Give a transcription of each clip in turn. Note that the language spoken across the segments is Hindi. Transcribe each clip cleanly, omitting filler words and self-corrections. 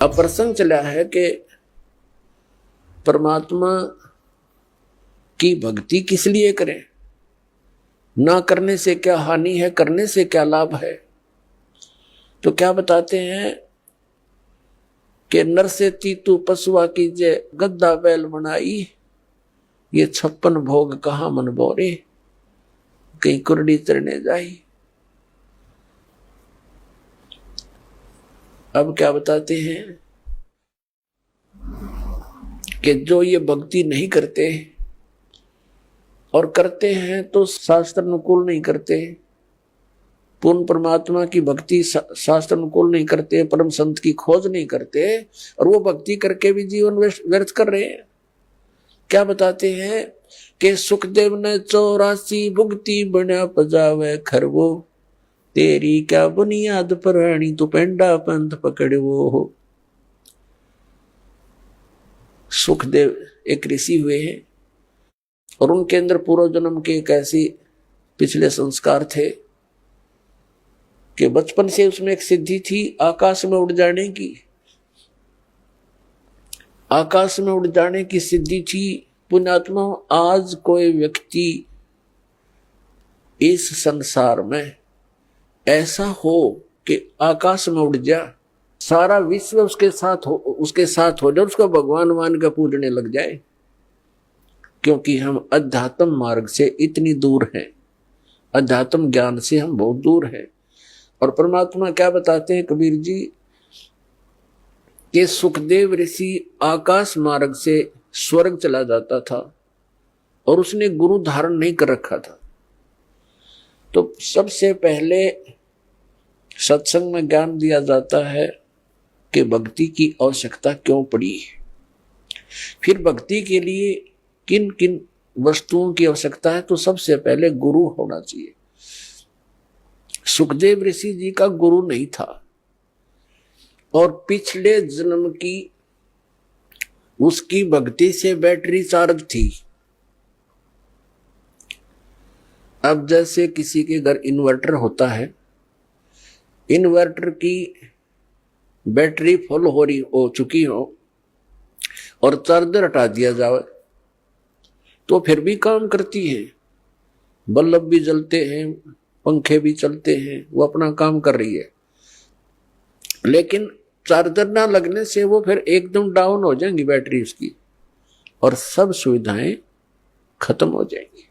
अब प्रसंग चला है कि परमात्मा की भक्ति किस लिए करें, ना करने से क्या हानि है, करने से क्या लाभ है। तो क्या बताते हैं कि नर से तीतु पशुआ कीजे, गद्दा बैल बनाई, ये 56 भोग कहाँ मन बोरे, कहीं कुरडी चरने जाई। अब क्या बताते हैं कि जो ये भक्ति नहीं करते और करते हैं तो शास्त्र अनुकूल नहीं करते, पूर्ण परमात्मा की भक्ति शास्त्र अनुकूल नहीं करते, परम संत की खोज नहीं करते, और वो भक्ति करके भी जीवन व्यर्थ कर रहे हैं। क्या बताते हैं कि सुखदेव ने 84 भुगती बना पजावे खरवो, तेरी क्या बुनियाद पुरानी तू पेंडा पंथ पकड़ वो हो। सुखदेव एक ऋषि हुए हैं और उनके अंदर पूर्व जन्म के एक ऐसी पिछले संस्कार थे कि बचपन से उसमें एक सिद्धि थी आकाश में उड़ जाने की। आकाश में उड़ जाने की सिद्धि थी। पुण्यात्मा, आज कोई व्यक्ति इस संसार में ऐसा हो कि आकाश में उड़ जा, सारा विश्व उसके साथ हो जाए, उसको भगवान मान का पूजने लग जाए, क्योंकि हम अध्यात्म मार्ग से इतनी दूर हैं, अध्यात्म ज्ञान से हम बहुत दूर हैं। और परमात्मा क्या बताते हैं कबीर जी कि सुखदेव ऋषि आकाश मार्ग से स्वर्ग चला जाता था और उसने गुरु धारण नहीं कर रखा था। तो सबसे पहले सत्संग में ज्ञान दिया जाता है कि भक्ति की आवश्यकता क्यों पड़ी, फिर भक्ति के लिए किन किन वस्तुओं की आवश्यकता है। तो सबसे पहले गुरु होना चाहिए। सुखदेव ऋषि जी का गुरु नहीं था और पिछले जन्म की उसकी भक्ति से बैटरी चार्ज थी। अब जैसे किसी के घर इन्वर्टर होता है, इन्वर्टर की बैटरी फुल हो चुकी हो और चार्जर हटा दिया जाए तो फिर भी काम करती है, बल्ब भी जलते हैं, पंखे भी चलते हैं, वो अपना काम कर रही है। लेकिन चार्जर ना लगने से वो फिर एकदम डाउन हो जाएंगी बैटरी उसकी और सब सुविधाएं खत्म हो जाएंगी।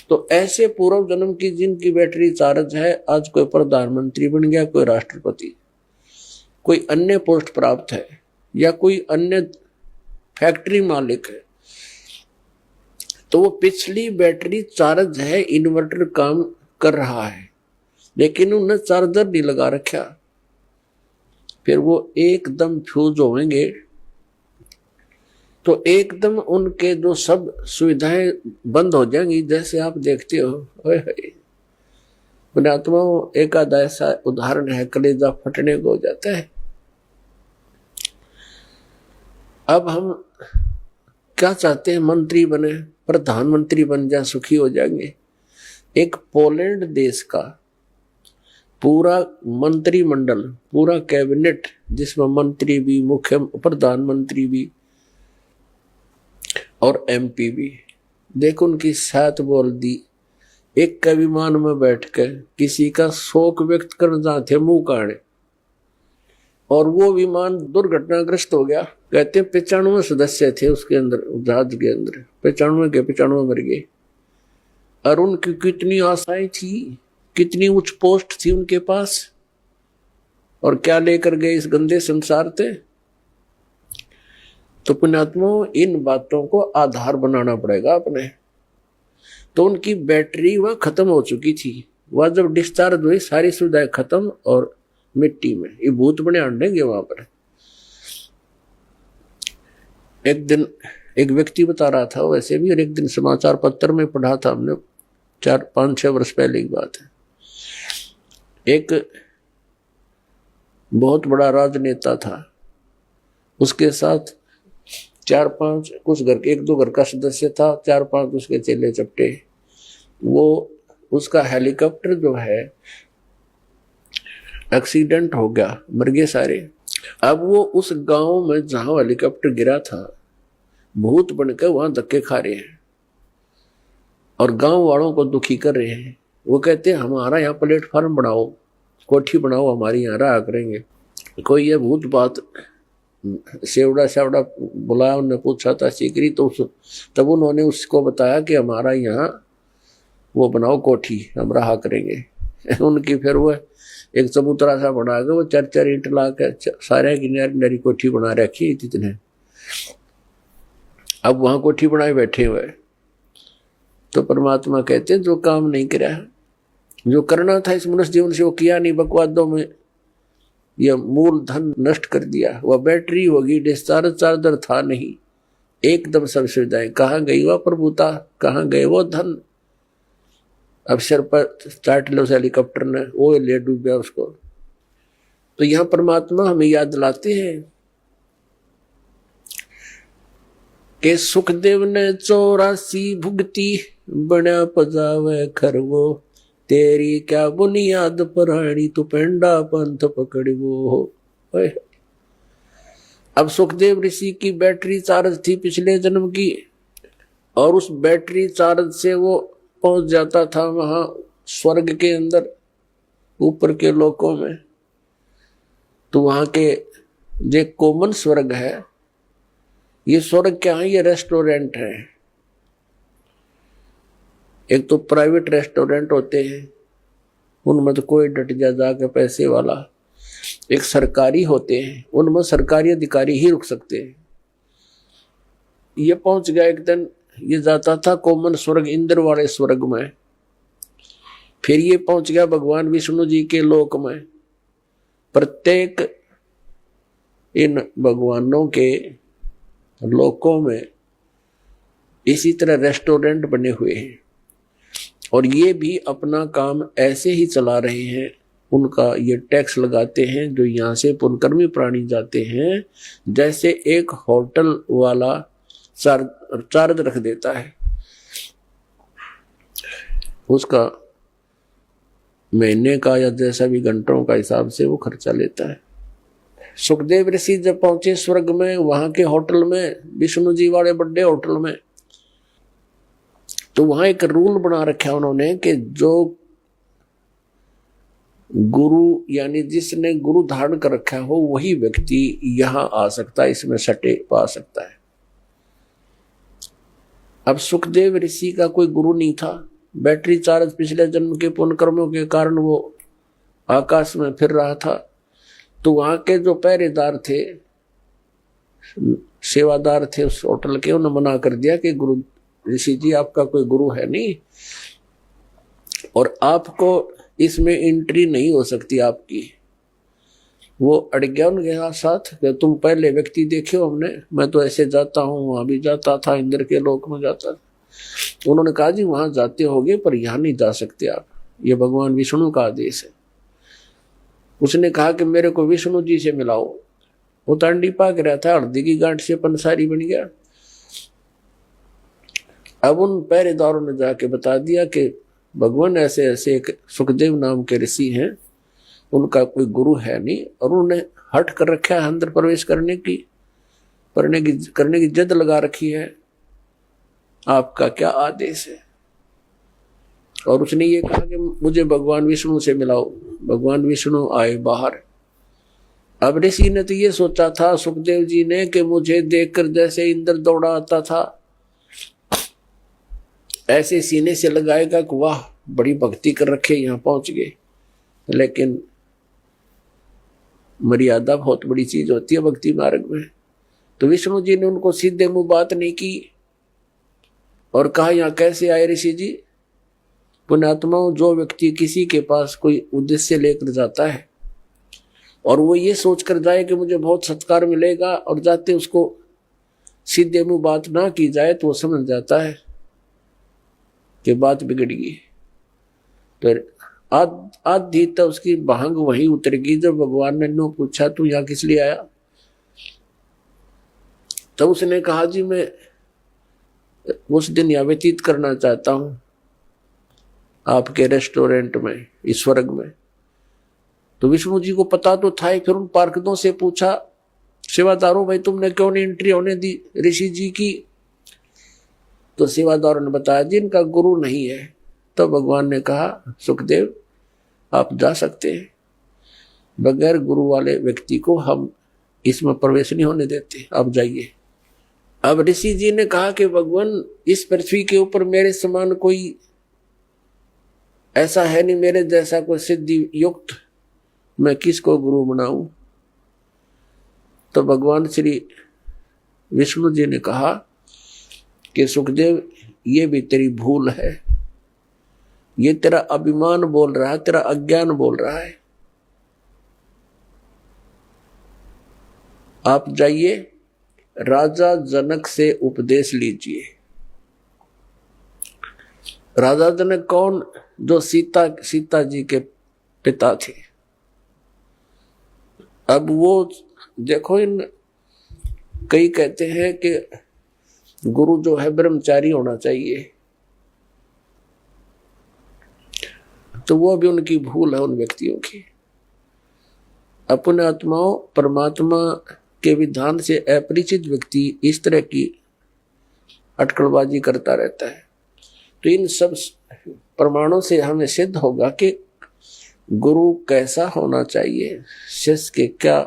तो ऐसे पूर्व जन्म की जिनकी बैटरी चार्ज है, आज कोई प्रधानमंत्री बन गया, कोई राष्ट्रपति, कोई अन्य पोस्ट प्राप्त है या कोई अन्य फैक्ट्री मालिक है, तो वो पिछली बैटरी चार्ज है, इन्वर्टर काम कर रहा है, लेकिन उन्हें चार्जर नहीं लगा रखा, फिर वो एकदम फ्यूज होंगे तो एकदम उनके जो सब सुविधाएं बंद हो जाएंगी। जैसे आप देखते हो, पुण्यात्मा, एक आधा ऐसा उदाहरण है, कलेजा फटने को हो जाता है। अब हम क्या चाहते हैं, मंत्री बने, प्रधानमंत्री बन जाए, सुखी हो जाएंगे। एक पोलैंड देश का पूरा मंत्रिमंडल, पूरा कैबिनेट, जिसमें मंत्री भी, मुख्य प्रधानमंत्री भी और एमपी भी, देखो उनकी साथ बोल दी, एक का विमान में बैठकर किसी का शोक व्यक्त कर जाते मुंह काढ़े, और वो विमान दुर्घटनाग्रस्त हो गया। कहते 95 सदस्य थे उसके अंदर, जहाज के अंदर 95 के 95 मर गए। और उनकी कितनी आशाएं थी, कितनी उच्च पोस्ट थी उनके पास, और क्या लेकर गए इस गंदे संसार से। तो पुण्यात्मा, इन बातों को आधार बनाना पड़ेगा अपने। तो उनकी बैटरी वह खत्म हो चुकी थी, वह जब डिस्चार्ज हुई सारी सुविधाएं खत्म और मिट्टी में, ये भूत बने अंडेंगे वहां पर। एक दिन एक व्यक्ति बता रहा था वैसे भी, और एक दिन समाचार पत्र में पढ़ा था हमने, 4-5-6 वर्ष पहले की बात है। एक बहुत बड़ा राजनेता था, उसके साथ 4-5 कुछ घर के, 1-2 घर का सदस्य था, 4-5 उसके चेले चपटे। वो उसका हेलीकॉप्टर जो है एक्सीडेंट हो गया, मर गए सारे। अब वो उस गांव में जहां हेलीकॉप्टर गिरा था, भूत बनकर वहां धक्के खा रहे हैं और गांव वालों को दुखी कर रहे हैं। वो कहते हैं हमारा यहाँ प्लेटफार्म बनाओ, कोठी बनाओ, हमारी यहाँ रहा करेंगे। कोई ये भूत बात सेवड़ा सेवड़ा बुलाया, उन्होंने पूछा था सीकरी, तो तब उन्होंने उसको बताया कि हमारा यहाँ वो बनाओ कोठी, हम रहा करेंगे। उनकी फिर वो एक चबूतरा सा बना के वो 4-4 ईंट ला के सारे की नरी कोठी बना रखी इतने। अब वहां कोठी बनाए बैठे हुए। तो परमात्मा कहते हैं जो काम नहीं करा, जो करना था इस मनुष्य जीवन से वो किया नहीं, बकवादों में यह मूल धन नष्ट कर दिया। वह बैटरी होगी, डिस्चार्ज चार्जर था नहीं, एकदम सब सुविधाएं। कहाँ गई वह प्रभुता, कहाँ गए वो धन। अब सिर पर चाट लो हेलीकॉप्टर ने, वो ले डूबा उसको। तो यहां परमात्मा हमें याद दिलाते हैं कि सुखदेव ने 84 भुगती, बना पजावे खरवो, तेरी क्या बुनियाद पराणी, तू पेंडा पंथ पकड़वो। अब सुखदेव ऋषि की बैटरी चार्ज थी पिछले जन्म की, और उस बैटरी चार्ज से वो पहुंच जाता था वहां स्वर्ग के अंदर, ऊपर के लोकों में। तो वहां के जो कॉमन स्वर्ग है, ये स्वर्ग क्या है, ये रेस्टोरेंट है। एक तो प्राइवेट रेस्टोरेंट होते हैं, उनमें तो कोई डट जाके पैसे वाला। एक सरकारी होते हैं, उनमें सरकारी अधिकारी ही रुक सकते हैं। ये पहुंच गया एक दिन, ये जाता था कॉमन स्वर्ग, इंद्र वाले स्वर्ग में। फिर ये पहुंच गया भगवान विष्णु जी के लोक में। प्रत्येक इन भगवानों के लोकों में इसी तरह रेस्टोरेंट बने हुए हैं, और ये भी अपना काम ऐसे ही चला रहे हैं। उनका ये टैक्स लगाते हैं जो यहाँ से पुनकर्मी प्राणी जाते हैं, जैसे एक होटल वाला चार्ज रख देता है, उसका महीने का या जैसा भी घंटों का हिसाब से वो खर्चा लेता है। सुखदेव ऋषि जब पहुंचे स्वर्ग में, वहां के होटल में, विष्णु जी वाले बड़े होटल में, तो वहां एक रूल बना रखा उन्होंने कि जो गुरु यानी जिसने गुरु धारण कर रखा हो वही व्यक्ति यहां आ सकता है, इसमें सटे पा सकता है। अब सुखदेव ऋषि का कोई गुरु नहीं था, बैटरी चार्ज पिछले जन्म के पुण्य कर्मों के कारण वो आकाश में फिर रहा था। तो वहां के जो पहरेदार थे, सेवादार थे उस होटल के, उन्होंने मना कर दिया कि गुरु ऋषि जी आपका कोई गुरु है नहीं, और आपको इसमें एंट्री नहीं हो सकती आपकी। वो अड़ गया उनके साथ कि तुम पहले व्यक्ति देखे हो हमने, मैं तो ऐसे जाता हूँ, वहां भी जाता था, इंद्र के लोक में जाता था। उन्होंने कहा जी वहां जाते होगे पर यहाँ नहीं जा सकते आप, ये भगवान विष्णु का आदेश है। उसने कहा कि मेरे को विष्णु जी से मिलाओ। वो तांडी पाक रहा था, हल्दी की गांठ से पंसारी बन गया। अब उन पहरेदारों ने जाके बता दिया कि भगवान ऐसे ऐसे एक सुखदेव नाम के ऋषि हैं, उनका कोई गुरु है नहीं, और उन्होंने हट कर रखा है अंदर प्रवेश करने की जिद लगा रखी है, आपका क्या आदेश है। और उसने ये कहा कि मुझे भगवान विष्णु से मिलाओ। भगवान विष्णु आए बाहर। अब ऋषि ने तो ये सोचा था सुखदेव जी ने कि मुझे देखकर जैसे इंद्र दौड़ा आता था ऐसे सीने से लगाएगा कि वाह बड़ी भक्ति कर रखे, यहाँ पहुंच गए। लेकिन मर्यादा बहुत बड़ी चीज होती है भक्ति मार्ग में। तो विष्णु जी ने उनको सीधे मुंह बात नहीं की और कहा यहाँ कैसे आए ऋषि जी। पुण्यात्माओं, जो व्यक्ति किसी के पास कोई उद्देश्य लेकर जाता है और वो ये सोचकर जाए कि मुझे बहुत सत्कार मिलेगा, और जाते उसको सीधे मुंह बात ना की जाए तो वो समझ जाता है कि बात बिगड़ गई। फिर आधी तो उसकी भांग वहीं उतर गई जब भगवान ने नो पूछा तू यहाँ किस लिए आया। तब उसने कहा जी मैं उस दिन यहाँ व्यतीत करना चाहता हूँ आपके रेस्टोरेंट में, इस स्वर्ग में। तो विष्णु जी को पता तो था ही। फिर उन पार्षदों से पूछा, सेवादारों भाई तुमने क्यों नहीं एंट्री होने दी ऋषि जी की? तो सेवादारों ने बताया जिनका गुरु नहीं है। तो भगवान ने कहा, सुखदेव आप जा सकते हैं, बगैर गुरु वाले व्यक्ति को हम इसमें प्रवेश नहीं होने देते, आप जाइए। अब ऋषि जी ने कहा कि भगवान इस पृथ्वी के ऊपर मेरे समान कोई ऐसा है नहीं, मेरे जैसा कोई सिद्धि युक्त, मैं किसको गुरु बनाऊं? तो भगवान श्री विष्णु जी ने कहा कि सुखदेव ये भी तेरी भूल है, ये तेरा अभिमान बोल रहा है, तेरा अज्ञान बोल रहा है। आप जाइए, राजा जनक से उपदेश लीजिए। राजा जनक कौन? जो सीता जी के पिता थे। अब वो देखो, इन कई कहते हैं कि गुरु जो है ब्रह्मचारी होना चाहिए, तो वो भी उनकी भूल है उन व्यक्तियों की। अपने आत्माओं परमात्मा के विधान से अपरिचित व्यक्ति इस तरह की अटकलबाजी करता रहता है। तो इन सब प्रमाणों से हमें सिद्ध होगा कि गुरु कैसा होना चाहिए, शिष्य के क्या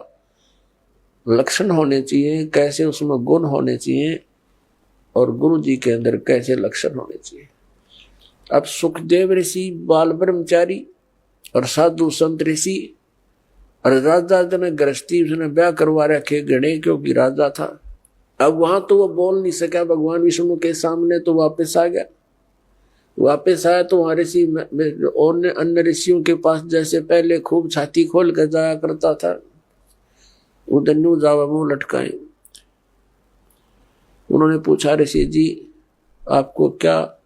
लक्षण होने चाहिए, कैसे उसमें गुण होने चाहिए, और गुरु जी के अंदर कैसे लक्षण होने चाहिए। अब सुखदेव ऋषि बाल ब्रह्मचारी और साधु संत ऋषि और राजा जनक गृहस्थी, उसने ब्याह करवा रखे गणे, क्योंकि राजा था। अब वहां तो वो बोल नहीं सका भगवान विष्णु के सामने, तो वापस आ गया। वापस आया तो वहां ऋषि और अन्य ऋषियों के पास जैसे पहले खूब छाती खोल कर जाया करता था, उधर न्यू जावा मुंह लटकाए। उन्होंने पूछा, ऋषि जी आपको क्या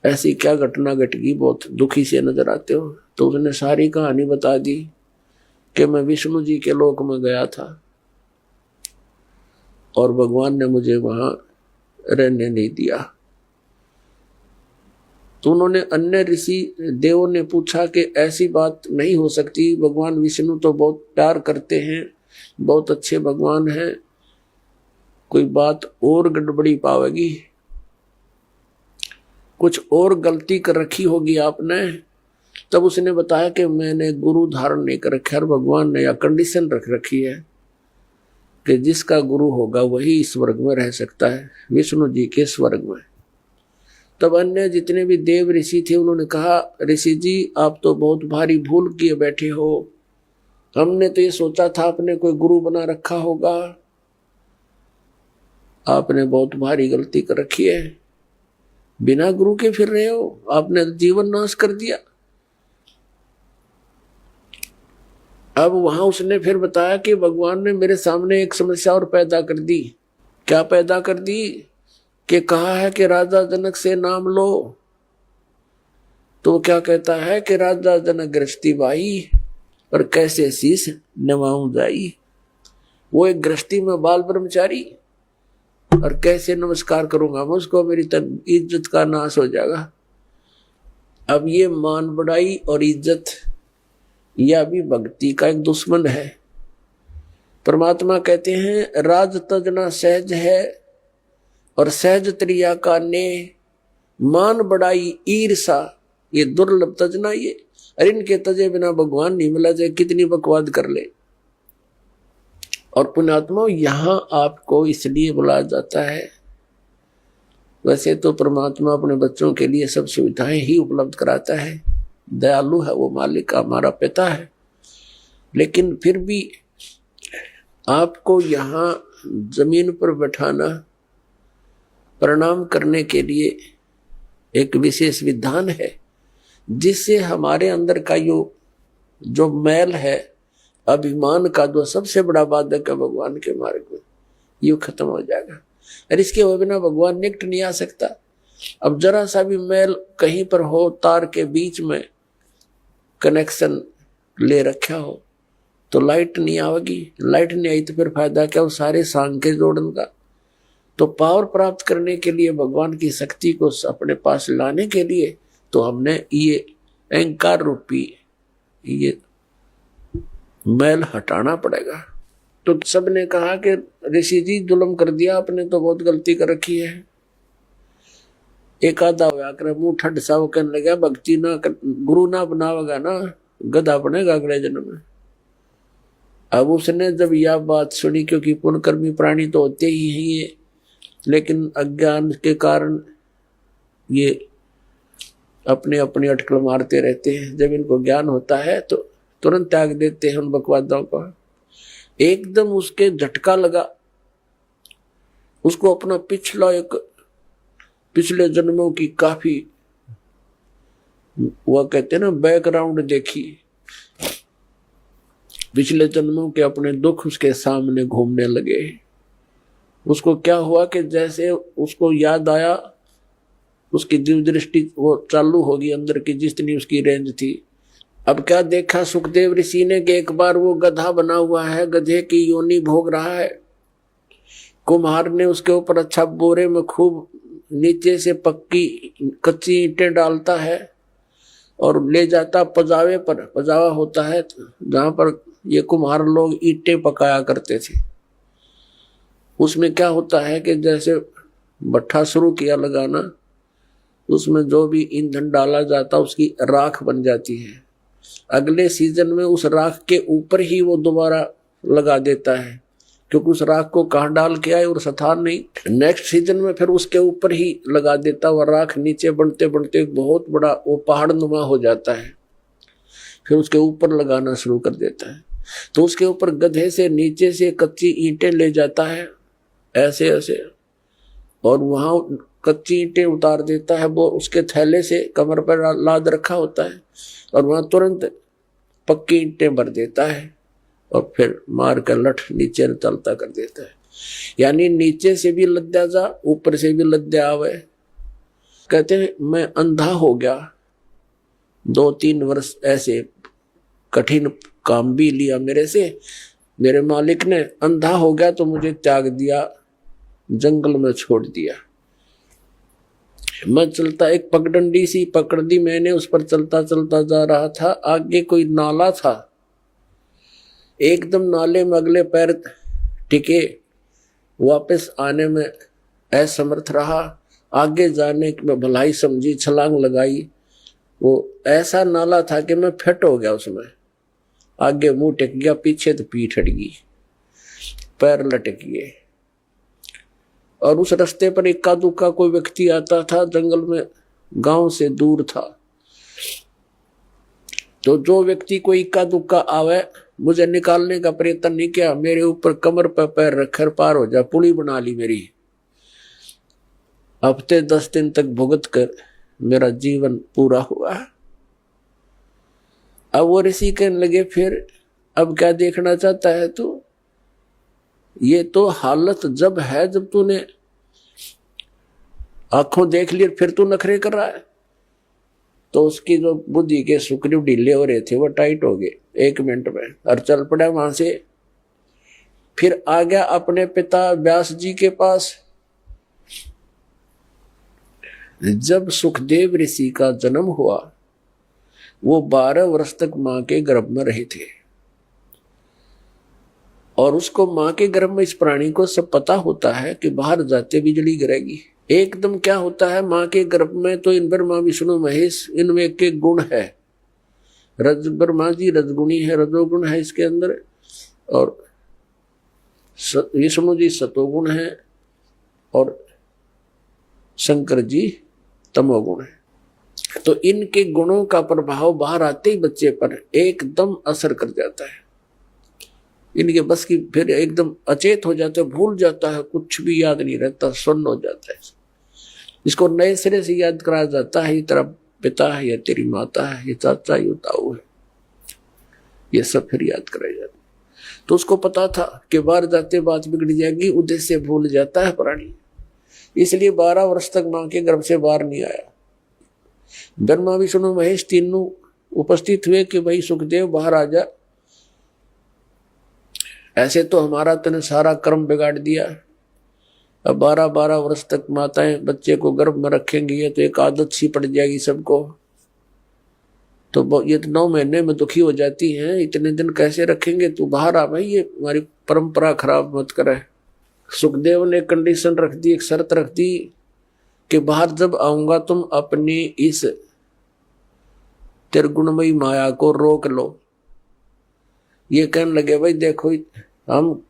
ऐसी क्या घटना घट गई, बहुत दुखी से नजर आते हो? तो उसने सारी कहानी बता दी कि मैं विष्णु जी के लोक में गया था और भगवान ने मुझे वहां रहने नहीं दिया। तो उन्होंने अन्य ऋषि देवों ने पूछा कि ऐसी बात नहीं हो सकती, भगवान विष्णु तो बहुत प्यार करते हैं, बहुत अच्छे भगवान हैं, कोई बात और गड़बड़ी पावेगी, कुछ और गलती कर रखी होगी आपने। तब उसने बताया कि मैंने गुरु धारण नहीं कर रखा, भगवान ने या कंडीशन रख रखी है कि जिसका गुरु होगा वही स्वर्ग में रह सकता है, विष्णु जी के स्वर्ग में। तब अन्य जितने भी देव ऋषि थे उन्होंने कहा, ऋषि जी आप तो बहुत भारी भूल किए बैठे हो, हमने तो ये सोचा था आपने कोई गुरु बना रखा होगा, आपने बहुत भारी गलती कर रखी है, बिना गुरु के फिर रहे हो, आपने जीवन नाश कर दिया। अब वहां उसने फिर बताया कि भगवान ने मेरे सामने एक समस्या और पैदा कर दी। क्या पैदा कर दी? कि कहा है कि राजा जनक से नाम लो, तो क्या कहता है कि राजा जनक गृहस्थी बाई और कैसे शीश नवाऊं जाई। वो एक गृहस्थी में बाल ब्रह्मचारी, और कैसे नमस्कार करूंगा मुझको, मेरी इज्जत का नाश हो जाएगा। अब ये मान बढ़ाई और इज्जत यह भी भक्ति का एक दुश्मन है। परमात्मा कहते हैं राज तजना सहज है और सहज त्रिया का ने, मान बढ़ाई ईर्षा ये दुर्लभ तजना ये, अरे इनके तजे बिना भगवान नहीं मिला, चाहे कितनी बकवाद कर ले। और पुण्यात्मा यहां आपको इसलिए बुलाया जाता है, वैसे तो परमात्मा अपने बच्चों के लिए सब सुविधाएं ही उपलब्ध कराता है, दयालु है वो, मालिक हमारा पिता है, लेकिन फिर भी आपको यहाँ जमीन पर बैठाना प्रणाम करने के लिए एक विशेष विधान है, जिससे हमारे अंदर का जो मैल है, अभिमान का जो सबसे बड़ा बाधक है भगवान के मार्ग में, ये खत्म हो जाएगा। और इसके बिना भगवान निकट नहीं आ सकता। अब जरा सा भी मैल कहीं पर हो, तार के बीच में कनेक्शन ले रखा हो तो लाइट नहीं आएगी, लाइट नहीं आई तो फिर फायदा क्या, वो सारे सांग के जोड़न का। तो पावर प्राप्त करने के लिए, भगवान की शक्ति को अपने पास लाने के लिए, तो हमने ये अहंकार रूपी ये मैल हटाना पड़ेगा। तो सबने कहा कि ऋषि जी जुल्म कर दिया आपने, तो बहुत गलती कर रखी है। एक आधा व्याकर मुंह ठंड सा वो कहने लगा, भक्ति ना कर, गुरु ना बनावेगा ना गधा बनेगा अगले जन्म में। अब उसने जब यह बात सुनी, क्योंकि पुण्यकर्मी प्राणी तो होते ही हैं ये, लेकिन अज्ञान के कारण ये अपने अपने अटकल मारते रहते हैं। जब इनको ज्ञान होता है तो तुरंत त्याग देते हैं उन बकवादों को। एकदम उसके झटका लगा, उसको अपना पिछले जन्मों की काफी वह कहते हैं ना बैकग्राउंड देखी, पिछले जन्मों के अपने दुख उसके सामने घूमने लगे। उसको क्या हुआ कि जैसे उसको याद आया, उसकी दिव्य दृष्टि वो चालू होगी अंदर की, जितनी उसकी रेंज थी। अब क्या देखा सुखदेव ऋषि ने कि एक बार वो गधा बना हुआ है, गधे की योनि भोग रहा है। कुम्हार ने उसके ऊपर अच्छा बोरे में खूब नीचे से पक्की कच्ची ईंटें डालता है और ले जाता पजावे पर। पजावा होता है जहां पर ये कुम्हार लोग ईंटें पकाया करते थे। उसमें क्या होता है कि जैसे भट्ठा शुरू किया लगाना, उसमें जो भी ईंधन डाला जाता उसकी राख बन जाती है। अगले सीजन में उस राख के ऊपर ही वो दोबारा लगा देता है, क्योंकि उस राख को कहाँ डाल के आए और स्थान नहीं। नेक्स्ट सीजन में फिर उसके ऊपर ही लगा देता, वह राख नीचे बनते बनते बहुत बड़ा वो पहाड़ नुमा हो जाता है। फिर उसके ऊपर लगाना शुरू कर देता है। तो उसके ऊपर गधे से नीचे से कच्ची ईंटें ले जाता है ऐसे ऐसे, और वहां कच्ची ईंटें उतार देता है। वो उसके थैले से कमर पर लाद रखा होता है और वहां तुरंत पक्की ईंटें भर देता है और फिर मार कर लठ नीचे तलता कर देता है। यानी नीचे से भी लद्या जा, ऊपर से भी लद्या आवे। कहते हैं मैं अंधा हो गया, 2-3 वर्ष ऐसे कठिन काम भी लिया मेरे से, मेरे मालिक ने। अंधा हो गया तो मुझे त्याग दिया, जंगल में छोड़ दिया। मैं चलता, एक पगडंडी सी पकड़ दी मैंने, उस पर चलता चलता जा रहा था। आगे कोई नाला था, एकदम नाले में अगले पैर टिके, वापस आने में असमर्थ रहा। आगे जाने की मैं भलाई समझी, छलांग लगाई। वो ऐसा नाला था कि मैं फिट हो गया उसमें। आगे मुंह टिक गया, पीछे तो पीठ हट गई, पैर लटक गए। और उस रास्ते पर इक्का दुक्का कोई व्यक्ति आता था, जंगल में गांव से दूर था। तो जो व्यक्ति कोई इक्का दुक्का आवे, मुझे निकालने का प्रयत्न नहीं किया, मेरे ऊपर कमर पर पैर रखकर पार हो जा, पुली बना ली मेरी। हफ्ते 10 दिन तक भुगत कर मेरा जीवन पूरा हुआ। अब वो ऋषि कहने लगे, फिर अब क्या देखना चाहता है तू? ये तो हालत जब है जब तूने आंखों देख लिया, फिर तू नखरे कर रहा है। तो उसकी जो बुद्धि के सुकरीव ढीले हो रहे थे वो टाइट हो गए 1 मिनट में, और चल पड़ा वहां से। फिर आ गया अपने पिता व्यास जी के पास। जब सुखदेव ऋषि का जन्म हुआ, वो 12 वर्ष तक मां के गर्भ में रहे थे, और उसको मां के गर्भ में इस प्राणी को सब पता होता है कि बाहर जाते बिजली गिरेगी। एकदम क्या होता है, मां के गर्भ में तो इन ब्रह्मा विष्णु महेश, इनमें के गुण है। ब्रह्मा जी रजगुणी है, रजोगुण है इसके अंदर, और विष्णु जी सतोगुण है, और शंकर जी तमोगुण है। तो इनके गुणों का प्रभाव बाहर आते ही बच्चे पर एकदम असर कर जाता है। इनके बस की, फिर एकदम अचेत हो जाता है, भूल जाता है, कुछ भी याद नहीं रहता, सुन्न हो जाता है। इसको नए सिरे से याद कराया जाता है, ये तेरा पिता है, या तेरी माता है, ये चाचा, ये ताऊ है, ये सब फिर याद कराया जाता है। तो उसको पता था कि बाहर जाते बात बिगड़ जाएगी, उद्देश्य भूल जाता है प्राणी। इसलिए 12 वर्ष तक मां के गर्भ से बाहर नहीं आया। ब्रह्मा विष्णु महेश तीनों उपस्थित हुए कि भाई सुखदेव बाहर आ जा, ऐसे तो हमारा तूने सारा कर्म बिगाड़ दिया। अब 12-12 वर्ष तक माताएं बच्चे को गर्भ में रखेंगी, ये तो एक आदत सी पड़ जाएगी सबको। तो ये तो 9 महीने में दुखी हो जाती हैं, इतने दिन कैसे रखेंगे, तू बाहर आ भाई, ये हमारी परंपरा खराब मत करे। सुखदेव ने कंडीशन रख दी, एक शर्त रख दी कि बाहर जब आऊंगा तुम अपनी इस त्रिगुणमयी माया को रोक लो। ये कहने लगे भाई देखो हम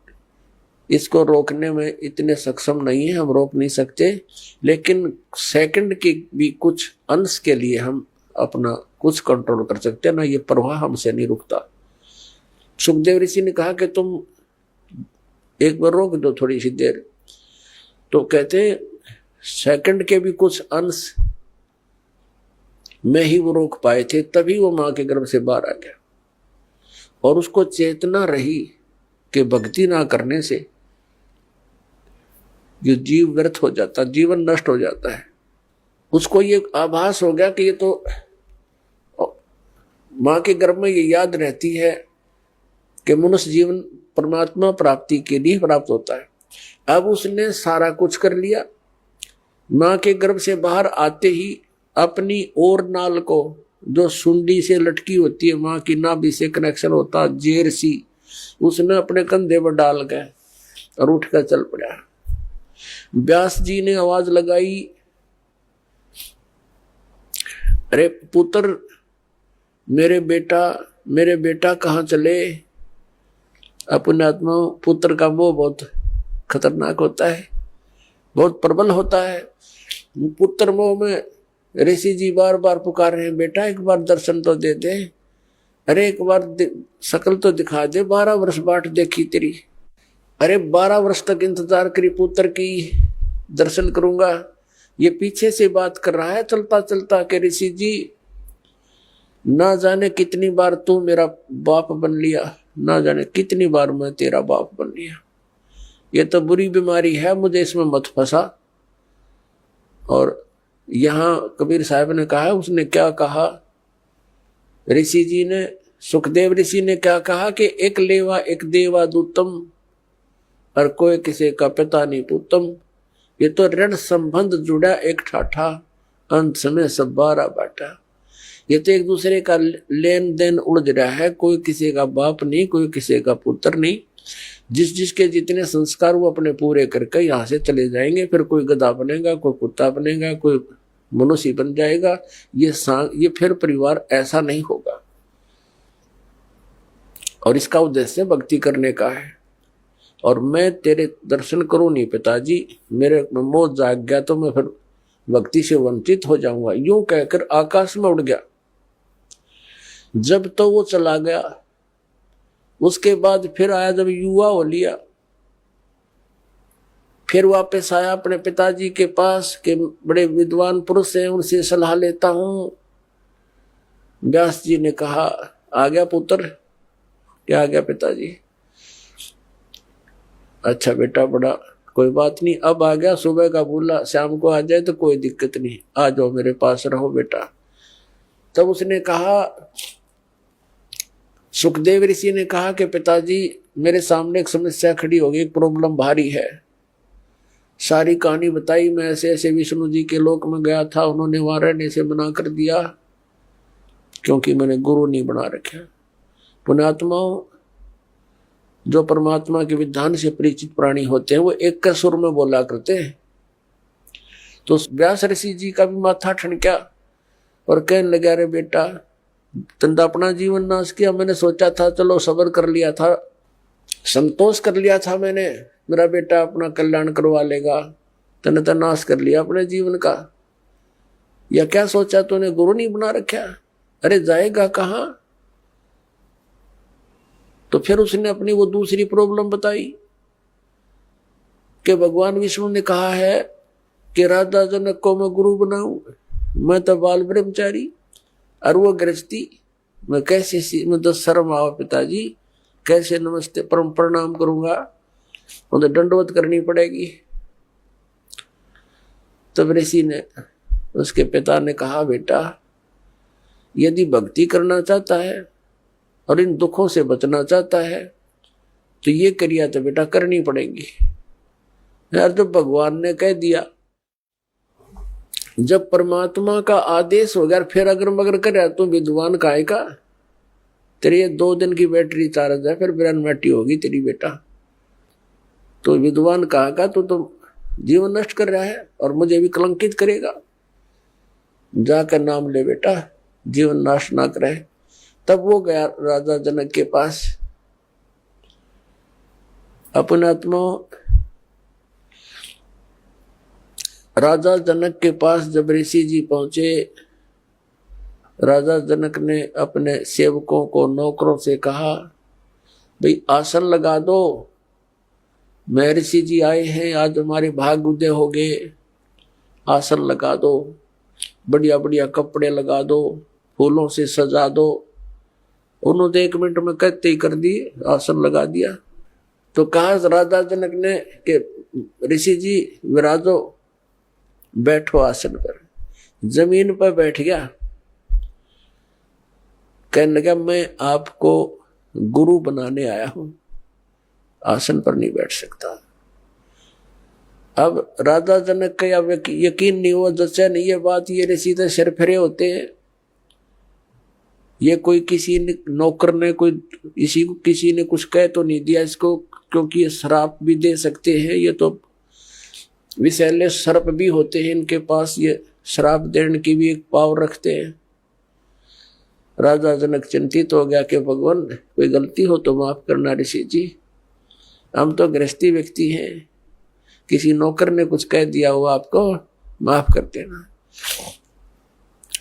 इसको रोकने में इतने सक्षम नहीं है, हम रोक नहीं सकते, लेकिन सेकंड के भी कुछ अंश के लिए हम अपना कुछ कंट्रोल कर सकते हैं ना, ये प्रवाह हमसे नहीं रुकता। सुखदेव ऋषि ने कहा कि तुम एक बार रोक दो थोड़ी सी देर। तो कहते सेकंड के भी कुछ अंश में ही वो रोक पाए थे, तभी वो मां के गर्भ से बाहर आ गया। और उसको चेतना रही कि भक्ति ना करने से जो जीव व्यर्थ हो जाता, जीवन नष्ट हो जाता है। उसको ये आभास हो गया कि ये तो मां के गर्भ में ये याद रहती है कि मनुष्य जीवन परमात्मा प्राप्ति के लिए प्राप्त होता है। अब उसने सारा कुछ कर लिया। मां के गर्भ से बाहर आते ही अपनी और नाल को, जो सुंडी से लटकी होती है, मां की नाभि से कनेक्शन होता, जेर सी, उसने अपने कंधे पर डाल के और उठ कर चल पड़ा। व्यास जी ने आवाज लगाई, अरे पुत्र, मेरे बेटा कहाँ चले। अपने आत्मा पुत्र का मोह बहुत खतरनाक होता है, बहुत प्रबल होता है। पुत्र मोह में ऋषि जी बार बार पुकार रहे हैं, बेटा एक बार दर्शन तो दे दे, अरे एक बार शकल तो दिखा दे, 12 वर्ष बाट देखी तेरी, अरे 12 वर्ष तक इंतजार करी पुत्र की, दर्शन करूंगा। ये पीछे से बात कर रहा है चलता चलता के ऋषि जी, ना जाने कितनी बार तू मेरा बाप बन लिया, ना जाने कितनी बार मैं तेरा बाप बन लिया। ये तो बुरी बीमारी है, मुझे इसमें मत फंसा। और यहां कबीर साहब ने कहा, उसने क्या कहा, ऋषि जी ने, सुखदेव ऋषि ने क्या कहा कि एक लेवा एक देवा दूतम, और कोई किसी का पिता नहीं पुतम। ये तो ऋण संबंध जुड़ा एक ठाठा, अंत में सब 12 बाटा। ये तो एक दूसरे का लेन देन उलझ रहा है, कोई किसी का बाप नहीं, कोई किसी का पुत्र नहीं। जिसके जितने संस्कार वो अपने पूरे करके यहाँ से चले जाएंगे, फिर कोई गधा बनेगा, कोई कुत्ता बनेगा, कोई मनुष्य बन जाएगा। ये फिर परिवार ऐसा नहीं होगा। और इसका उद्देश्य भक्ति करने का है। और मैं तेरे दर्शन करूं नहीं पिताजी, मेरे मोह जाग गया तो मैं फिर भक्ति से वंचित हो जाऊंगा। यूं कहकर आकाश में उड़ गया। जब तो वो चला गया, उसके बाद फिर आया जब युवा हो लिया, फिर वापस आया अपने पिताजी के पास के बड़े विद्वान पुरुष हैं, उनसे सलाह लेता हूं। व्यास जी ने कहा, आ गया पुत्र? क्या आ गया पिताजी? अच्छा बेटा, बड़ा कोई बात नहीं, अब आ गया, सुबह का भूला शाम को आ जाए तो कोई दिक्कत नहीं, आ जाओ मेरे पास रहो बेटा। तब उसने कहा, सुखदेव ऋषि ने कहा कि पिताजी मेरे सामने एक समस्या खड़ी हो गई, एक प्रॉब्लम भारी है। सारी कहानी बताई, मैं ऐसे ऐसे विष्णु जी के लोक में गया था, उन्होंने वहां रहने से मना कर दिया क्योंकि मैंने गुरु नहीं बना रखा। पुण्यात्माओं, जो परमात्मा के विधान से परिचित प्राणी होते हैं वो एक का सुर में बोला करते हैं। तो व्यास ऋषि जी का भी माथा ठनका और कहने लगा, अरे बेटा तंदा अपना जीवन नाश किया, मैंने सोचा था चलो सब्र कर लिया था, संतोष कर लिया था मैंने, मेरा बेटा अपना कल्याण करवा लेगा, तने तो नाश कर लिया अपने जीवन का। या क्या सोचा तूने, गुरु नहीं बना रखा? अरे जाएगा कहाँ? तो फिर उसने अपनी वो दूसरी प्रॉब्लम बताई कि भगवान विष्णु ने कहा है कि राधा जनक को मैं गुरु बनाऊं, मैं तो बाल ब्रह्मचारी और वो गृहस्थी, मैं कैसे, मैं तो शर्म आओ पिताजी, कैसे नमस्ते परम प्रणाम करूंगा, मुझे दंडवत करनी पड़ेगी। तब ऋषि ने, उसके पिता ने कहा, बेटा यदि भक्ति करना चाहता है और इन दुखों से बचना चाहता है तो ये क्रिया तो बेटा करनी पड़ेगी। यार जब भगवान ने कह दिया जब परमात्मा का आदेश हो गया फिर अगर मगर करे तो विद्वान काहे का, तेरी 2 दिन की बैटरी चार्ज है, फिर ब्रह्मटी होगी तेरी बेटा। तो विद्वान कहा का तो जीवन नष्ट कर रहा है और मुझे भी कलंकित करेगा। जाकर नाम ले बेटा, जीवन नाश ना करे। तब वो गया राजा जनक के पास। अपने आत्मा राजा जनक के पास जब ऋषि जी पहुंचे, राजा जनक ने अपने सेवकों को, नौकरों से कहा, भाई आसन लगा दो, मैं ऋषि जी आए हैं, आज हमारे भाग उदय हो गए, आसन लगा दो, बढ़िया बढ़िया कपड़े लगा दो, फूलों से सजा दो। उन्होंने 1 मिनट में कहते ही कर दिए, आसन लगा दिया। तो कहा राजा जनक ने कि ऋषि जी विराजो, बैठो आसन पर। जमीन पर बैठ गया। कहने लगा मैं आपको गुरु बनाने आया हूं, आसन पर नहीं बैठ सकता। अब राजा जनक का यकीन नहीं हुआ, जैसे नहीं ये बात, ये ऋषि तो सिर फिरे होते हैं। ये कोई किसी ने नौकर ने कोई इसी को किसी ने कुछ कह तो नहीं दिया इसको, क्योंकि ये श्राप भी दे सकते हैं, ये तो विषैले सर्प भी होते हैं इनके पास, ये श्राप देने की भी एक पावर रखते हैं। राजा जनक चिंतित हो गया कि भगवान कोई गलती हो तो माफ करना ऋषि जी, हम तो गृहस्थी व्यक्ति हैं, किसी नौकर ने कुछ कह दिया हो आपको, माफ कर देना।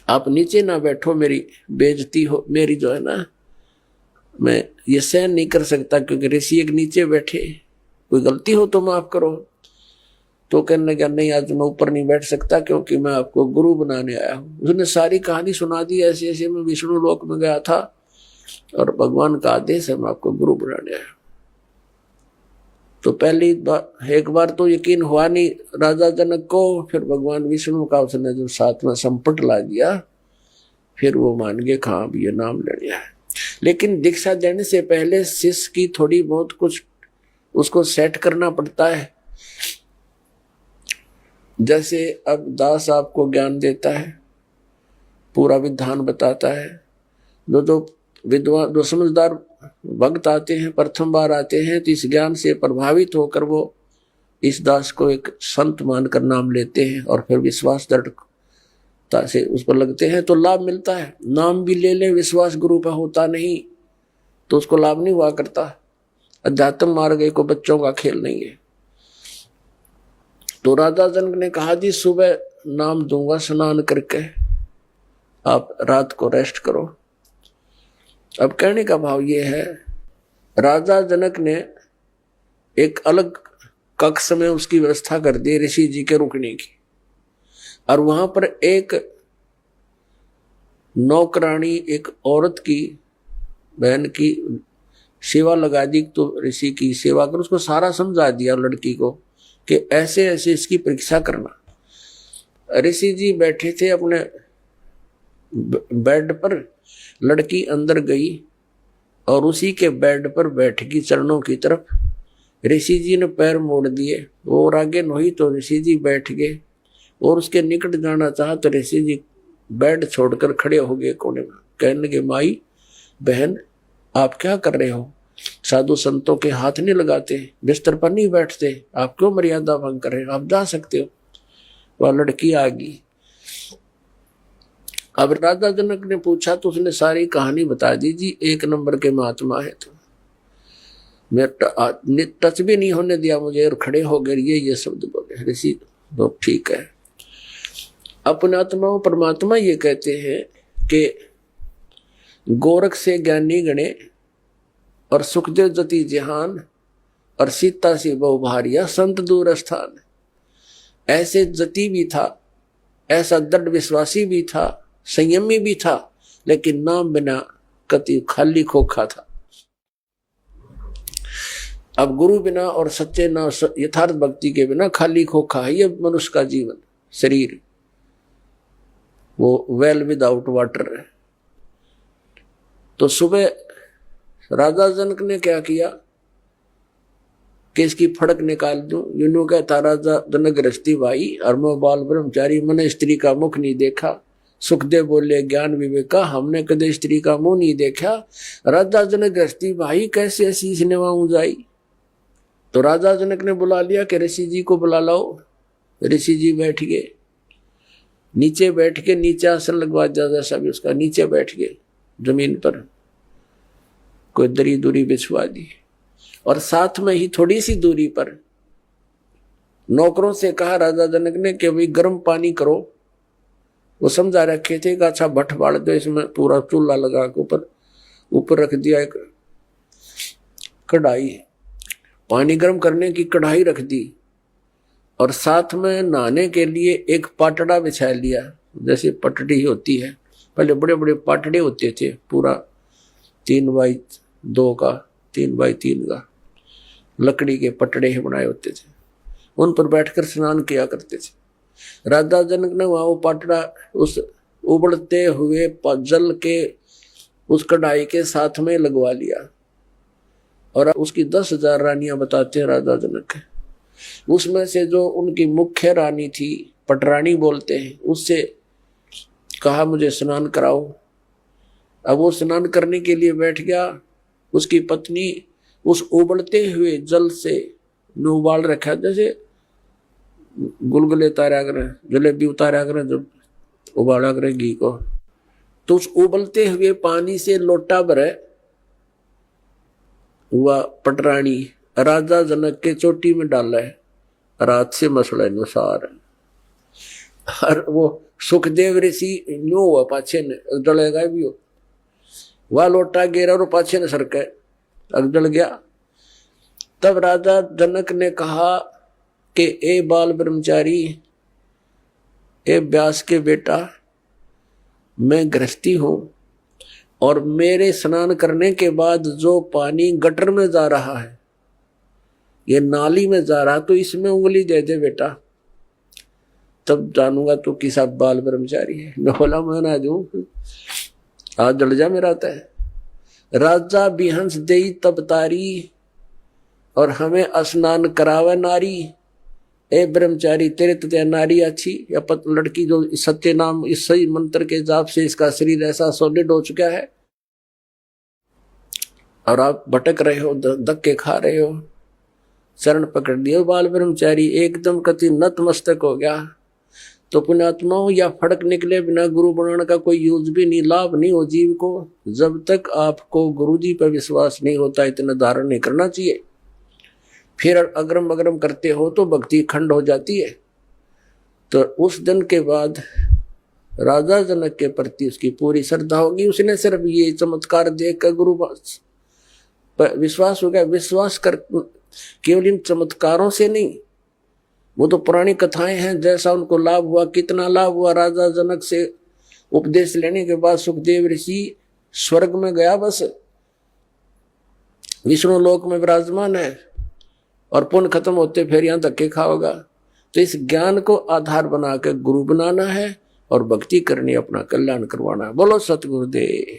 आप नीचे ना बैठो, मेरी बेइज्जती हो, मेरी जो है ना, मैं ये सहन नहीं कर सकता, क्योंकि ऋषि एक नीचे बैठे, कोई गलती हो तो माफ करो। तो कहने लगा नहीं, आज मैं ऊपर नहीं बैठ सकता, क्योंकि मैं आपको गुरु बनाने आया हूँ। उसने सारी कहानी सुना दी, ऐसे ऐसे मैं विष्णु लोक में गया था और भगवान का आदेश है, मैं आपको गुरु बनाने आया। तो पहली बार, एक बार तो यकीन हुआ नहीं राजा जनक को, फिर भगवान विष्णु का उसने जो साथ में संपट ला दिया, फिर वो मान गए हाँ भी ये नाम ले लिया है। लेकिन दीक्षा देने से पहले शिष्य की थोड़ी बहुत कुछ उसको सेट करना पड़ता है। जैसे अब दास आपको ज्ञान देता है, पूरा विधान बताता है, जो विद्वान, जो समझदार भक्त आते हैं, प्रथम बार आते हैं, तो इस ज्ञान से प्रभावित होकर वो इस दास को एक संत मानकर नाम लेते हैं और फिर विश्वास दृढ़ता से उस पर लगते हैं, तो लाभ मिलता है। नाम भी ले ले, विश्वास गुरु पर होता नहीं तो उसको लाभ नहीं हुआ करता। अध्यात्म मार्ग को बच्चों का खेल नहीं है। तो राजा जनक ने कहा जी सुबह नाम दूंगा स्नान करके, आप रात को रेस्ट करो। अब कहने का भाव ये है, राजा जनक ने एक अलग कक्ष में उसकी व्यवस्था कर दी ऋषि जी के रुकने की, और वहां पर एक नौकरानी, एक औरत की बहन की सेवा लगा दी। तो ऋषि की सेवा कर, उसको सारा समझा दिया लड़की को कि ऐसे ऐसे इसकी परीक्षा करना। ऋषि जी बैठे थे अपने बेड पर, लड़की अंदर गई और उसी के बेड पर बैठ गई चरणों की तरफ। ऋषि जी ने पैर मोड़ दिए, वो और आगे नहीं तो ऋषि जी बैठ गए, और उसके निकट जाना चाहा तो ऋषि जी बेड छोड़कर खड़े हो गए कोने में। कहने लगे माई बहन आप क्या कर रहे हो, साधु संतों के हाथ नहीं लगाते, बिस्तर पर नहीं बैठते, आप क्यों मर्यादा भंग कर रहे हो, आप जा सकते हो। वह लड़की आ गई। अब राजा जनक ने पूछा तो उसने सारी कहानी बता दी। जी 1 नंबर के महात्मा है, तो मैं टच भी नहीं होने दिया मुझे और खड़े हो गए, ये शब्द बोले ऋषि। तो ठीक है, अपने आत्मा परमात्मा ये कहते हैं कि गोरख से ज्ञानी गणे और सुखदेव जति जहान और सीता से बहु भारिया संत दूर स्थान। ऐसे जति भी था, ऐसा दृढ़ विश्वासी भी था, संयमी भी था, लेकिन नाम बिना कति खाली खोखा था। अब गुरु बिना और सच्चे ना यथार्थ भक्ति के बिना खाली खोखा है ये मनुष्य का जीवन, शरीर, वो वेल विदाउट वाटर है। तो सुबह राजा जनक ने क्या किया, कि इसकी फड़क निकाल दूं। यूं कहता राजा जनक गृहस्थी भाई, और मैं बाल ब्रह्मचारी, मैंने स्त्री का मुख नहीं देखा। सुखदेव बोले ज्ञान विवेका, हमने कदे स्त्री का मुंह नहीं देखा। राजा जनक गृहस्थी भाई कैसे ऐसी सिनेमा जाई। तो राजा जनक ने बुला लिया कि ऋषि जी को बुला लाओ। ऋषि जी बैठ गए, नीचे बैठ के, नीचे आसन लगवा जैसा भी उसका, नीचे बैठ गए जमीन पर, कोई दरी दूरी बिछवा दी। और साथ में ही थोड़ी सी दूरी पर नौकरों से कहा राजा जनक ने कि भाई गर्म पानी करो। वो समझा रखे थे कि अच्छा भट्ट बाड़ दो, इसमें पूरा चूल्हा लगा के ऊपर रख दिया एक कढ़ाई, पानी गर्म करने की कढ़ाई रख दी, और साथ में नहाने के लिए एक पाटड़ा बिछा लिया, जैसे पटड़ी होती है। पहले बड़े बड़े पाटड़े होते थे, पूरा 3x2 का, 3x3 का लकड़ी के पटड़े बनाए होते थे, उन पर बैठकर स्नान किया करते थे। राजा जनक ने वहां वो पाटड़ा उस उबलते हुए जल के उस कढ़ाई के साथ में लगवा लिया। और उसकी 10,000 रानियां बताते हैं राजा जनक। उसमें से जो उनकी मुख्य रानी थी, पटरानी बोलते हैं, उससे कहा मुझे स्नान कराओ। अब वो स्नान करने के लिए बैठ गया। उसकी पत्नी उस उबलते हुए जल से उबाल रखा, जैसे गुलगुले उतारा करें, जलेबी उतारा करें, जब उबाला करें घी को, तो उस उबलते हुए पानी से लोटा भरे हुआ पटरानी राजा जनक के चोटी में डाला है, रात से मसले अनुसार। और वो सुखदेव ऋषि न्यू हुआ, पाछे ने डलेगा भी हो, वह लोटा गिरा और पाछे ने सरके अगदल गया। तब राजा जनक ने कहा कि ए बाल ब्रह्मचारी, ए व्यास के बेटा, मैं गृहस्थी हूं, और मेरे स्नान करने के बाद जो पानी गटर में जा रहा है, ये नाली में जा रहा, तो इसमें उंगली दे दे बेटा, तब जानूंगा तू किसा बाल ब्रह्मचारी है। मैं बोला मैं ना दूं, आज जल जा मेरा तय। राजा बिहंस देई तब तारी, और हमें स्नान करावे नारी। ए ब्रह्मचारी, तेरे तो नारी अच्छी या लड़की जो सत्य नाम इस सही मंत्र के जाप से इसका शरीर ऐसा सॉलिड हो चुका है, और आप भटक रहे हो, धक्के खा रहे हो, चरण पकड़ दिए। बाल ब्रह्मचारी एकदम कति नतमस्तक हो गया। तो पुण्यात्माओं, या फड़क निकले बिना गुरु बनाने का कोई यूज भी नहीं, लाभ नहीं हो जीव को। जब तक आपको गुरु जी पर विश्वास नहीं होता, इतना धारण नहीं करना चाहिए। फिर अग्रम अग्रम करते हो तो भक्ति खंड हो जाती है। तो उस दिन के बाद राजा जनक के प्रति उसकी पूरी श्रद्धा होगी। उसने सिर्फ ये चमत्कार देख कर गुरु पर विश्वास हो गया। विश्वास कर केवल इन चमत्कारों से नहीं, वो तो पुरानी कथाएं हैं, जैसा उनको लाभ हुआ, कितना लाभ हुआ। राजा जनक से उपदेश लेने के बाद सुखदेव ऋषि स्वर्ग में गया, बस विष्णु लोक में विराजमान है, और पुण्य खत्म होते फिर यहाँ धक्के खाओगा। तो इस ज्ञान को आधार बना के गुरु बनाना है और भक्ति करनी, अपना कल्याण करवाना है। बोलो सतगुरुदेव।